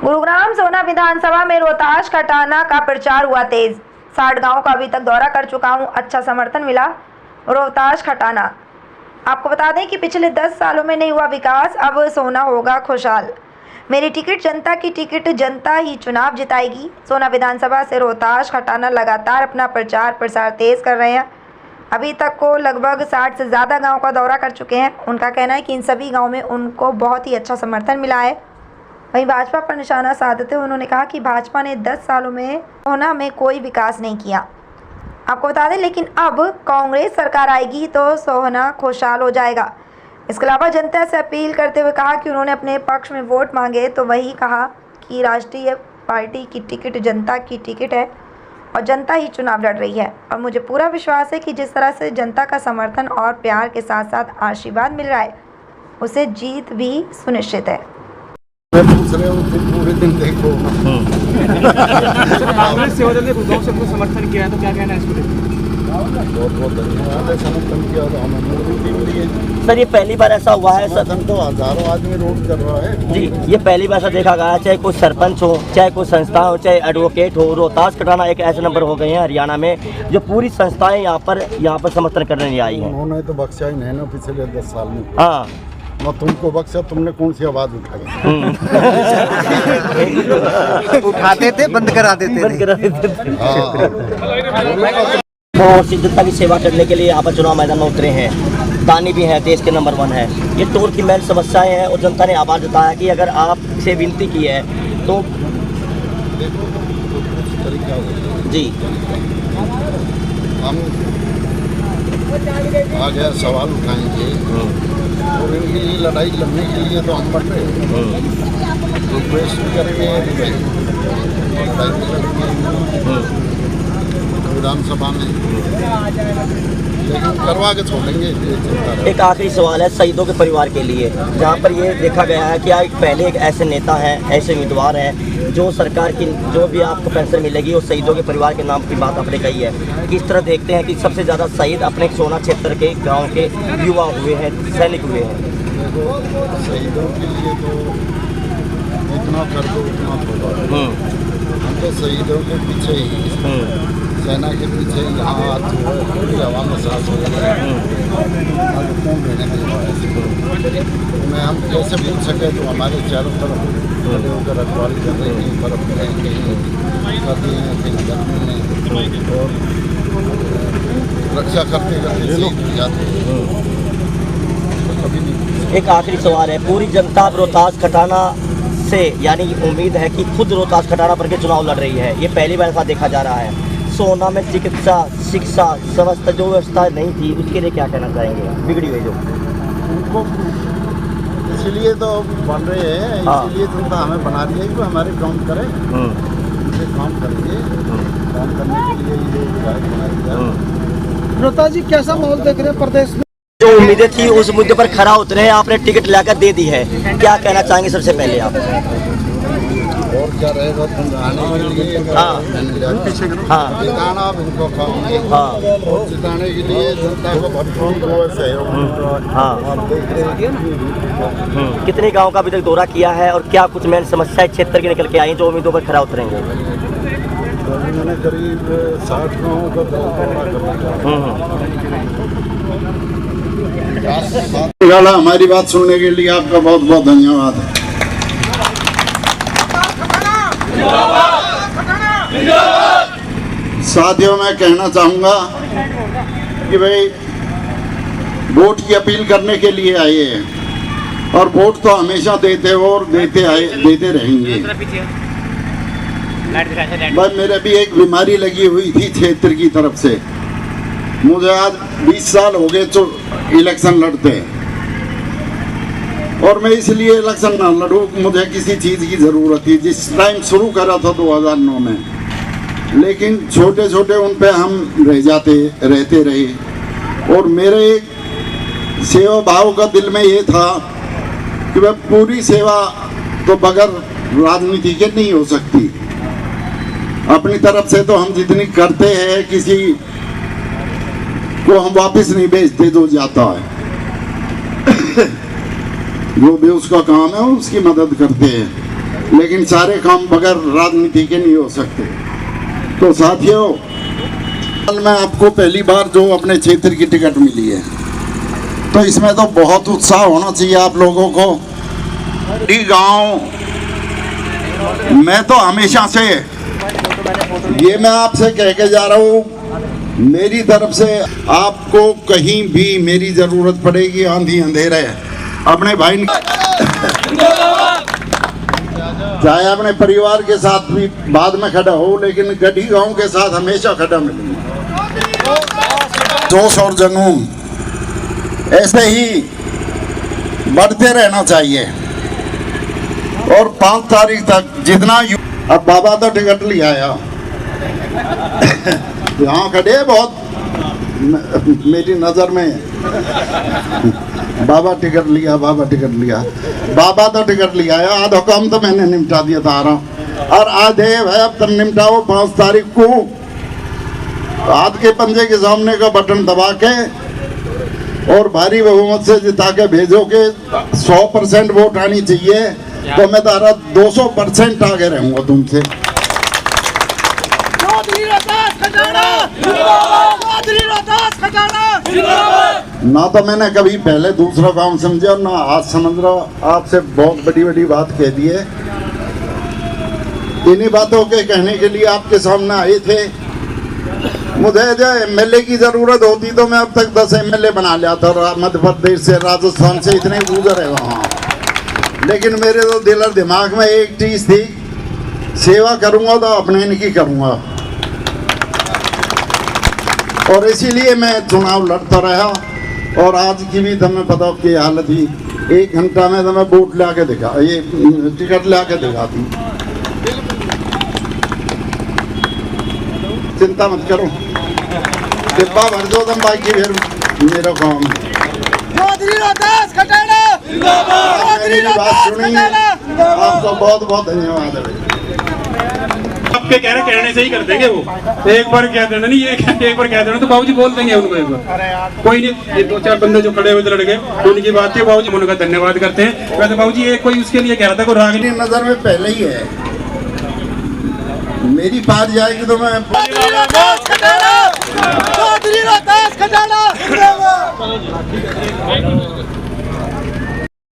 गुरुग्राम सोना विधानसभा में रोहताश खटाना का प्रचार हुआ तेज। 60 गांव का अभी तक दौरा कर चुका हूं, अच्छा समर्थन मिला। रोहताश खटाना। आपको बता दें कि पिछले 10 सालों में नहीं हुआ विकास, अब सोना होगा खुशहाल। मेरी टिकट जनता की टिकट, जनता ही चुनाव जिताएगी। सोना विधानसभा से रोहताश खटाना लगातार अपना प्रचार प्रसार तेज कर रहे हैं। अभी तक को लगभग 60 से ज़्यादा गाँव का दौरा कर चुके हैं। उनका कहना है कि इन सभी गाँव में उनको बहुत ही अच्छा समर्थन मिला है। वहीं भाजपा पर निशाना साधते हुए उन्होंने कहा कि भाजपा ने 10 सालों में सोना में कोई विकास नहीं किया। आपको बता दें, लेकिन अब कांग्रेस सरकार आएगी तो सोना खुशहाल हो जाएगा। इसके अलावा जनता से अपील करते हुए कहा कि उन्होंने अपने पक्ष में वोट मांगे तो वही कहा कि राष्ट्रीय पार्टी की टिकट जनता की टिकट है और जनता ही चुनाव लड़ रही है। और मुझे पूरा विश्वास है कि जिस तरह से जनता का समर्थन और प्यार के साथ साथ आशीर्वाद मिल रहा है, उसे जीत भी सुनिश्चित है। मैं पूछ रहे हूँ तुम पूरे दिन देखो। कांग्रेस सेवादल ने गुरुग्राम से समर्थन किया है, तो क्या कहना है इस पर? बहुत बहुत धन्यवाद है, समर्थन किया तो हमें भी मिली है। सर, ये पहली बार ऐसा हुआ है सर? समर्थन तो हजारों आदमी रोड कर रहा है जी, ये पहली बार ऐसा देखा गया है, चाहे कोई सरपंच हो, चाहे कोई संस्था हो, चाहे एडवोकेट हो। रोहताश खटाना एक ऐसे नंबर हो गए हैं हरियाणा में जो पूरी संस्थाएं यहाँ पर समर्थन करने नहीं आई हैं। उन्होंने तो बख्शा ही नहीं ना पिछले 10 साल में। हाँ, मैं तुमको बख्शा, तुमने कौन सी आवाज उठाई? उठाते थे, बंद करा देते थे। हाँ। जनता की सेवा करने के लिए यहाँ पर चुनाव मैदान में उतरे हैं। दानी भी हैं, देश के नंबर 1 है। ये टोल की मेन समस्याएं हैं और जनता ने आवाज़ जताया कि अगर आपसे विनती की है तो देखो कुछ तरीका होगा जी, हम आगे सवाल उठाएंगे और इनके लिए लड़ाई लड़ने के लिए तो हम बटे रिक्वेस्ट भी करेंगे, लड़ाई भी लड़ेंगे विधानसभा में, लेकिन करवा के छोड़ेंगे। एक आखिरी सवाल है शहीदों के परिवार के लिए, जहाँ पर ये देखा गया है कि पहले एक ऐसे नेता हैं, ऐसे उम्मीदवार हैं जो सरकार की जो भी आपको पेंशन मिलेगी वो शहीदों के परिवार के नाम की बात आपने कही है। किस तरह देखते हैं कि सबसे ज़्यादा शहीद अपने सोना क्षेत्र के गाँव के युवा हुए हैं, सैनिक हुए हैं? देखो, शहीदों के लिए तो इतना कर दो उतना होगा। हम तो शहीदों के पीछे ही, सेना के पीछे यहाँ पूरी हवा में सांस हो गया। कौन रहने दे रहा है? मैं हम कैसे पूछ सके तो हमारे चारों तरफ खड़े होकर रखवाली कर रहे हैं, बर्फ में कहीं सर्दी हैं, कहीं गर्मी में, और रक्षा करते करते शहीद हो जाते हैं। तो कभी नहीं। एक आखिरी सवाल है, पूरी जनता रोहताश खटाना से यानी उम्मीद है कि खुद रोहताश खटाना पर के चुनाव लड़ रही है। ये पहली बार ऐसा देखा जा रहा है। सोना में चिकित्सा, शिक्षा, समस्त जो व्यवस्था नहीं थी उसके लिए क्या कहना चाहेंगे? बिगड़ी हुई जो उनको इसलिए तो बन रहे हैं, इसलिए जनता हमें बना दिया कि वो हमारे काम करें, उनसे काम करेंगे। काम करने के लिए ये विधायक बना दिया। रोहताश जी, कैसा माहौल देख रहे हैं प्रदेश में? जो उम्मीदें थी उस मुद्दे पर खरा उतरे हैं, आपने टिकट लाकर दे दी है, क्या कहना चाहेंगे सबसे पहले आप? और क्या रहेगा समझाने के लिए? हाँ, जिताना अब उनको काम है। हाँ, और जिताने के लिए जनता को भरपूर सहयोग। हाँ। और देख रहे हैं कितने गांव का अभी तक दौरा किया है और क्या कुछ मेन समस्याएं क्षेत्र की निकल के आई जो उम्मीदों पर खरा उतरेंगे? तो मैंने करीब 60 गाँव का दौरा करना। हमारी बात सुनने के लिए आपका बहुत बहुत धन्यवाद है। साथियों, मैं कहना चाहूँगा कि भाई वोट की अपील करने के लिए आए हैं और वोट तो हमेशा देते हो और देते रहेंगे। भाई मेरे भी एक बीमारी लगी हुई थी क्षेत्र की तरफ से। मुझे आज 20 साल हो गए तो इलेक्शन लड़ते हैं और मैं इसलिए इलेक्शन ना लड़ूं, मुझे किसी चीज़ की ज़रूरत थी। जिस टाइम शुरू करा था 2009 में, लेकिन छोटे छोटे उन पे हम रहते रहे और मेरे एक सेवा भाव का दिल में ये था कि वह पूरी सेवा तो बगैर राजनीति के नहीं हो सकती। अपनी तरफ से तो हम जितनी करते हैं, किसी को हम वापस नहीं भेजते जो जाता है। जो भी उसका काम है उसकी मदद करते हैं। लेकिन सारे काम बगैर राजनीति के नहीं हो सकते। तो साथियों, कल मैं आपको पहली बार जो अपने क्षेत्र की टिकट मिली है, तो इसमें तो बहुत उत्साह होना चाहिए आप लोगों को। गांव मैं तो हमेशा से ये मैं आपसे कह के जा रहा हूँ, मेरी तरफ से आपको कहीं भी मेरी जरूरत पड़ेगी, आंधी अंधेरे, अपने भाई चाहे अपने परिवार के साथ भी बाद में खड़ा हो, लेकिन गढ़ी गांव के साथ हमेशा खड़ा मिलूंगा। जोश और जुनून ऐसे ही बढ़ते रहना चाहिए। और 5 तारीख तक जितना अब बाबा तो टिकट ले आया यहाँ खड़े बहुत मेरी नजर में बाबा टिकट लिया, बाबा टिकट लिया, बाबा तो टिकट लिया आया। आधा काम तो मैंने निपटा दिया था और आधे भाई अब तक निपटाओ। 5 तारीख को हाथ के पंजे के सामने का बटन दबा के और भारी बहुमत से जिता के भेजोगे। 100% वोट आनी चाहिए, तो मैं तारा 200% आगे रहूंगा तुमसे। ना तो मैंने कभी पहले दूसरा काम समझा, ना आज समझ रहा। आपसे बहुत बड़ी बड़ी बात कह दी है। इन्हीं बातों के कहने के लिए आपके सामने आए थे। मुझे जो एमएलए की जरूरत होती तो मैं अब तक 10 एमएलए बना लिया था। मध्य प्रदेश से, राजस्थान से इतने गुजर है वहाँ, लेकिन मेरे तो दिल और दिमाग में एक चीज थी, सेवा करूंगा तो अपने इनकी करूंगा। और इसीलिए मैं चुनाव लड़ता रहा। और आज की भी तुम्हें पता की हालत थी, 1 घंटा में तो मैं वोट ला के दिखा, ये टिकट ला के दिखाती। चिंता मत करो, डिब्बा भर दो तुम, बाकी फिर मेरा काम। मेरी बात सुनी, आपको बहुत बहुत धन्यवाद है। आपके कहने से ही कर देंगे वो। एक बार कह देना नहीं, एक बार कह देना तो बाबूजी बोल देंगे उनको एक बार। कोई नहीं, ये 2-4 बंदे जो खड़े हुए थे लड़के, उनकी बात है, बाबूजी उनका धन्यवाद करते हैं। वैसे बाबूजी ये कोई उसके लिए कह रहा था कोई राग मेरी नजर में पहले ही है, मेरी पार जाएगी तो मैं